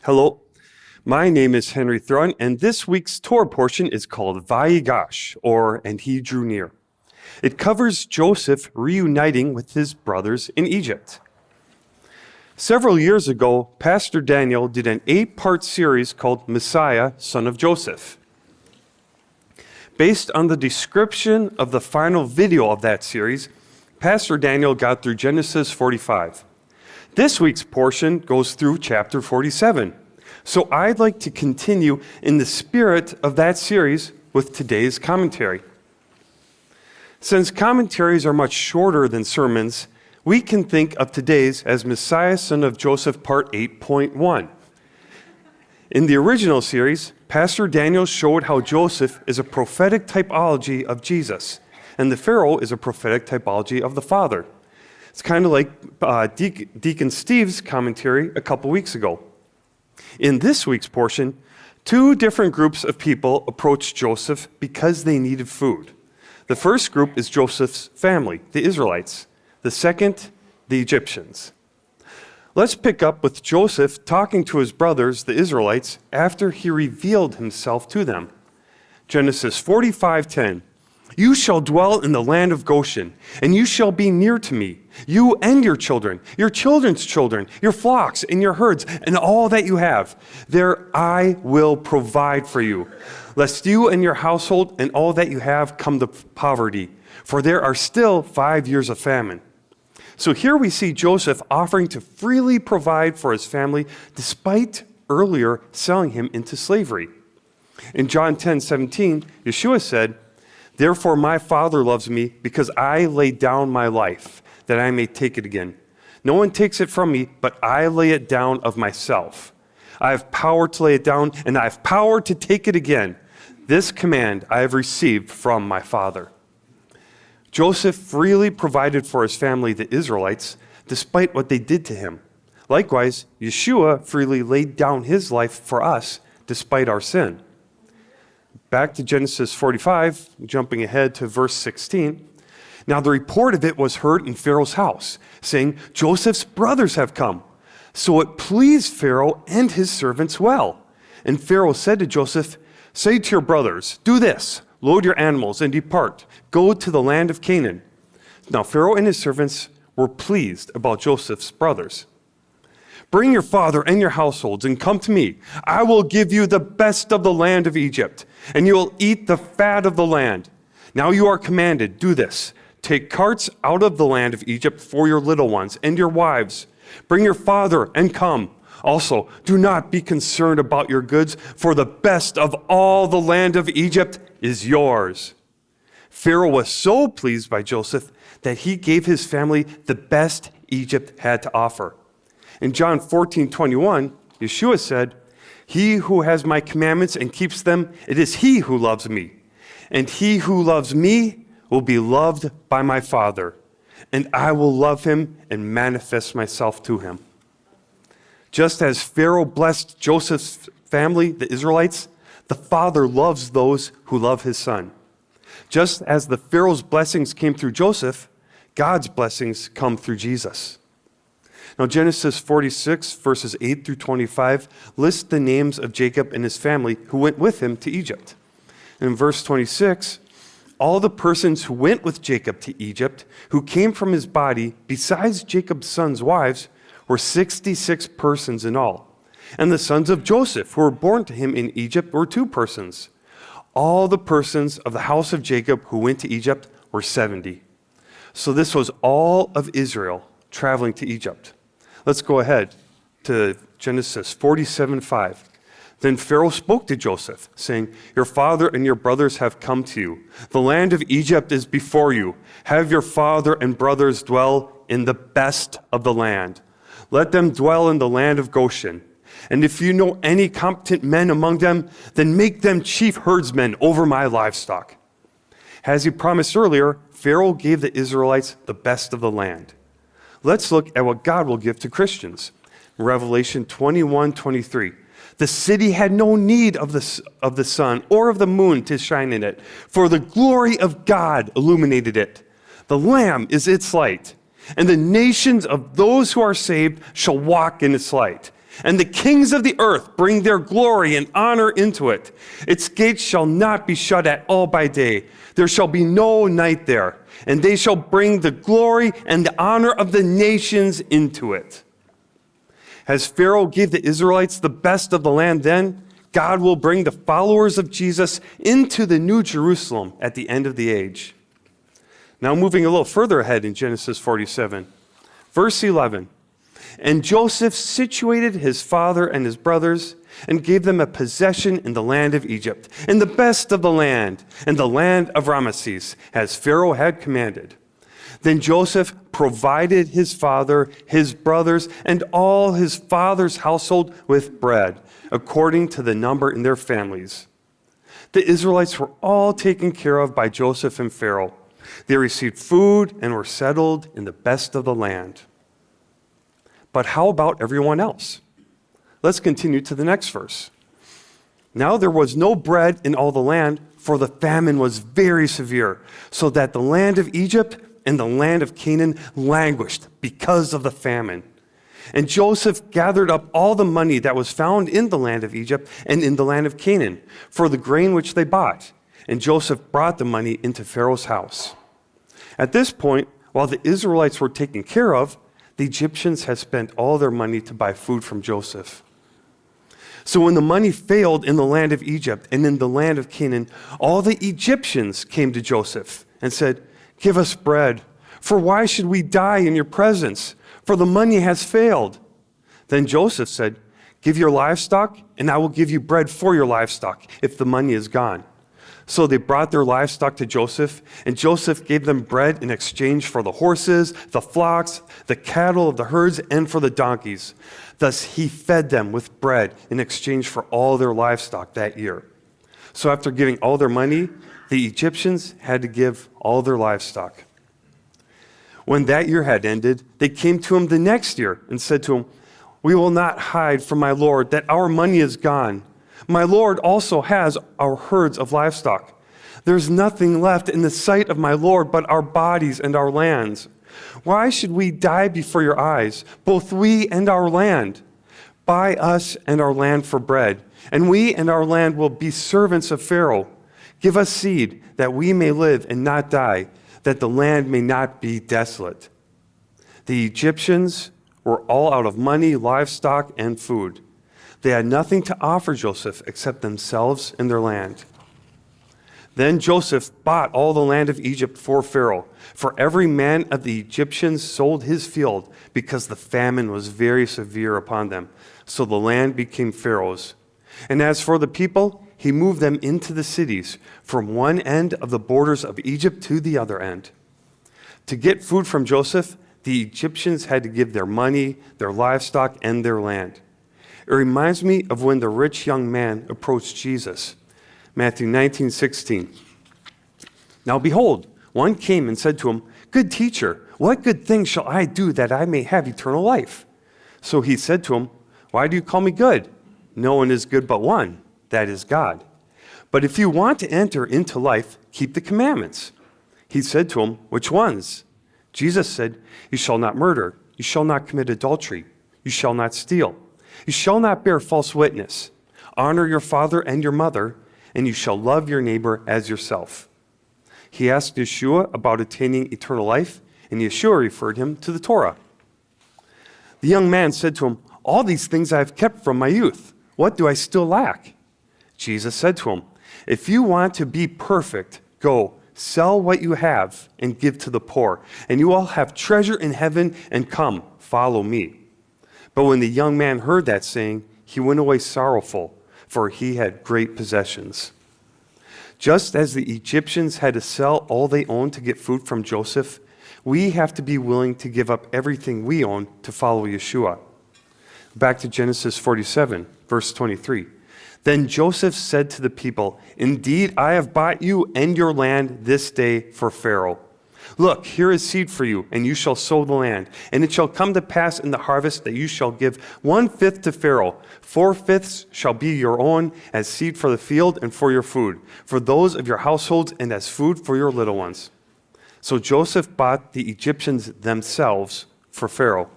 Hello, my name is Henry Thrun, and this week's Torah portion is called Vayigash, or And He Drew Near. It covers Joseph reuniting with his brothers in Egypt. Several years ago, Pastor Daniel did an 8-part series called Messiah, Son of Joseph. Based on the description of the final video of that series, Pastor Daniel got through Genesis 45. This week's portion goes through chapter 47. So I'd like to continue in the spirit of that series with today's commentary. Since commentaries are much shorter than sermons, we can think of today's as Messiah, Son of Joseph, Part 8.1. In the original series, Pastor Daniel showed how Joseph is a prophetic typology of Jesus, and the Pharaoh is a prophetic typology of the Father. It's kind of like Deacon Steve's commentary a couple weeks ago. In this week's portion, 2 different groups of people approached Joseph because they needed food. The first group is Joseph's family, the Israelites. The second, the Egyptians. Let's pick up with Joseph talking to his brothers, the Israelites, after he revealed himself to them. Genesis 45:10. You shall dwell in the land of Goshen, and you shall be near to me, you and your children's children, your flocks and your herds, and all that you have. There I will provide for you, lest you and your household and all that you have come to poverty, for there are still 5 years of famine. So here we see Joseph offering to freely provide for his family, despite earlier selling him into slavery. In John 10:17, Yeshua said, Therefore my Father loves me, because I lay down my life, that I may take it again. No one takes it from me, but I lay it down of myself. I have power to lay it down, and I have power to take it again. This command I have received from my Father. Joseph freely provided for his family, the Israelites, despite what they did to him. Likewise, Yeshua freely laid down his life for us, despite our sin. Back to Genesis 45, jumping ahead to verse 16. Now the report of it was heard in Pharaoh's house, saying, Joseph's brothers have come. So it pleased Pharaoh and his servants well. And Pharaoh said to Joseph, Say to your brothers, do this, load your animals and depart, go to the land of Canaan. Now Pharaoh and his servants were pleased about Joseph's brothers. Bring your father and your households and come to me. I will give you the best of the land of Egypt, and you will eat the fat of the land. Now you are commanded, do this. Take carts out of the land of Egypt for your little ones and your wives. Bring your father and come. Also, do not be concerned about your goods, for the best of all the land of Egypt is yours. Pharaoh was so pleased by Joseph that he gave his family the best Egypt had to offer. In John 14:21, Yeshua said, He who has my commandments and keeps them, it is he who loves me. And he who loves me will be loved by my Father, and I will love him and manifest myself to him. Just as Pharaoh blessed Joseph's family, the Israelites, the Father loves those who love his Son. Just as the Pharaoh's blessings came through Joseph, God's blessings come through Jesus. Now, Genesis 46, verses 8 through 25, lists the names of Jacob and his family who went with him to Egypt. In verse 26, all the persons who went with Jacob to Egypt, who came from his body, besides Jacob's sons' wives, were 66 persons in all. And the sons of Joseph, who were born to him in Egypt, were 2 persons. All the persons of the house of Jacob who went to Egypt were 70. So this was all of Israel traveling to Egypt. Let's go ahead to Genesis 47:5. Then Pharaoh spoke to Joseph, saying, Your father and your brothers have come to you. The land of Egypt is before you. Have your father and brothers dwell in the best of the land. Let them dwell in the land of Goshen. And if you know any competent men among them, then make them chief herdsmen over my livestock. As he promised earlier, Pharaoh gave the Israelites the best of the land. Let's look at what God will give to Christians. Revelation 21:23. The city had no need of the sun or of the moon to shine in it, for the glory of God illuminated it. The Lamb is its light, and the nations of those who are saved shall walk in its light. and the kings of the earth bring their glory and honor into it. Its gates shall not be shut at all by day. There shall be no night there, and they shall bring the glory and the honor of the nations into it. As Pharaoh gave the Israelites the best of the land then, God will bring the followers of Jesus into the New Jerusalem at the end of the age. Now moving a little further ahead in Genesis 47, verse 11. And Joseph situated his father and his brothers and gave them a possession in the land of Egypt, in the best of the land, in the land of Ramesses, as Pharaoh had commanded. Then Joseph provided his father, his brothers, and all his father's household with bread, according to the number in their families. The Israelites were all taken care of by Joseph and Pharaoh. They received food and were settled in the best of the land. But how about everyone else? Let's continue to the next verse. Now there was no bread in all the land, for the famine was very severe, so that the land of Egypt and the land of Canaan languished because of the famine. And Joseph gathered up all the money that was found in the land of Egypt and in the land of Canaan for the grain which they bought. And Joseph brought the money into Pharaoh's house. At this point, while the Israelites were taken care of, the Egyptians had spent all their money to buy food from Joseph. So when the money failed in the land of Egypt and in the land of Canaan, all the Egyptians came to Joseph and said, "Give us bread, for why should we die in your presence? For the money has failed." Then Joseph said, "Give your livestock, and I will give you bread for your livestock if the money is gone." So they brought their livestock to Joseph, and Joseph gave them bread in exchange for the horses, the flocks, the cattle of the herds, and for the donkeys. Thus he fed them with bread in exchange for all their livestock that year. So after giving all their money, the Egyptians had to give all their livestock. When that year had ended, they came to him the next year and said to him, "We will not hide from my lord that our money is gone. My lord also has our herds of livestock. There's nothing left in the sight of my lord but our bodies and our lands. Why should we die before your eyes, both we and our land? Buy us and our land for bread, and we and our land will be servants of Pharaoh. Give us seed that we may live and not die, that the land may not be desolate." The Egyptians were all out of money, livestock, and food. They had nothing to offer Joseph except themselves and their land. Then Joseph bought all the land of Egypt for Pharaoh, for every man of the Egyptians sold his field because the famine was very severe upon them. So the land became Pharaoh's. And as for the people, he moved them into the cities, from one end of the borders of Egypt to the other end. To get food from Joseph, the Egyptians had to give their money, their livestock, and their land. It reminds me of when the rich young man approached Jesus. Matthew 19:16. Now behold, one came and said to him, "Good teacher, what good thing shall I do that I may have eternal life?" So he said to him, "Why do you call me good? No one is good but one, that is God. But if you want to enter into life, keep the commandments." He said to him, "Which ones?" Jesus said, "You shall not murder, you shall not commit adultery, you shall not steal, you shall not bear false witness, honor your father and your mother, and you shall love your neighbor as yourself." He asked Yeshua about attaining eternal life, and Yeshua referred him to the Torah. The young man said to him, "All these things I have kept from my youth. What do I still lack?" Jesus said to him, "If you want to be perfect, go, sell what you have and give to the poor, and you will have treasure in heaven, and come, follow me." But when the young man heard that saying, he went away sorrowful, for he had great possessions. Just as the Egyptians had to sell all they owned to get food from Joseph, we have to be willing to give up everything we own to follow Yeshua. Back to Genesis 47, verse 23. Then Joseph said to the people, "Indeed, I have bought you and your land this day for Pharaoh. Look, here is seed for you, and you shall sow the land. And it shall come to pass in the harvest that you shall give 1/5 to Pharaoh. 4/5 shall be your own as seed for the field and for your food, for those of your households, and as food for your little ones." So Joseph bought the Egyptians themselves for Pharaoh.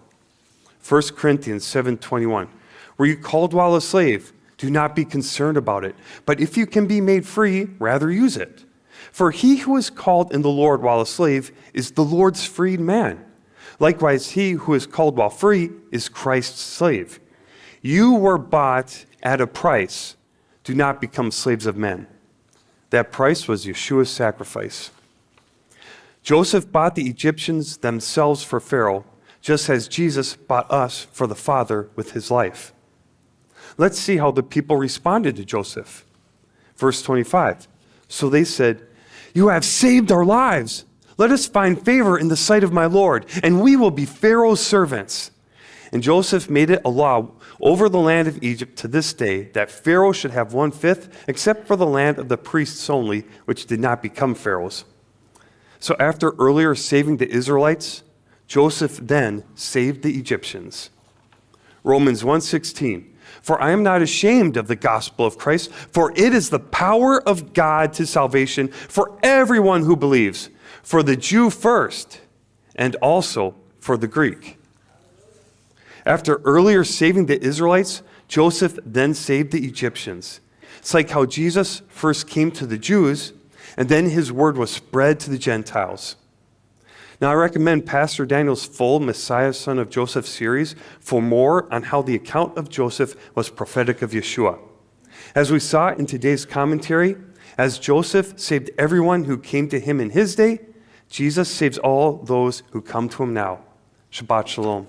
1 Corinthians 7:21. Were you called while a slave? Do not be concerned about it. But if you can be made free, rather use it. For he who is called in the Lord while a slave is the Lord's freed man. Likewise, he who is called while free is Christ's slave. You were bought at a price. Do not become slaves of men. That price was Yeshua's sacrifice. Joseph bought the Egyptians themselves for Pharaoh, just as Jesus bought us for the Father with his life. Let's see how the people responded to Joseph. Verse 25. So they said, "You have saved our lives. Let us find favor in the sight of my Lord, and we will be Pharaoh's servants." And Joseph made it a law over the land of Egypt to this day that Pharaoh should have 1/5, except for the land of the priests only, which did not become Pharaoh's. So after earlier saving the Israelites, Joseph then saved the Egyptians. Romans 1:16. For I am not ashamed of the gospel of Christ, for it is the power of God to salvation for everyone who believes, for the Jew first, and also for the Greek. After earlier saving the Israelites, Joseph then saved the Egyptians. It's like how Jesus first came to the Jews, and then his word was spread to the Gentiles. Now, I recommend Pastor Daniel's full Messiah, Son of Joseph series for more on how the account of Joseph was prophetic of Yeshua. As we saw in today's commentary, as Joseph saved everyone who came to him in his day, Jesus saves all those who come to him now. Shabbat Shalom.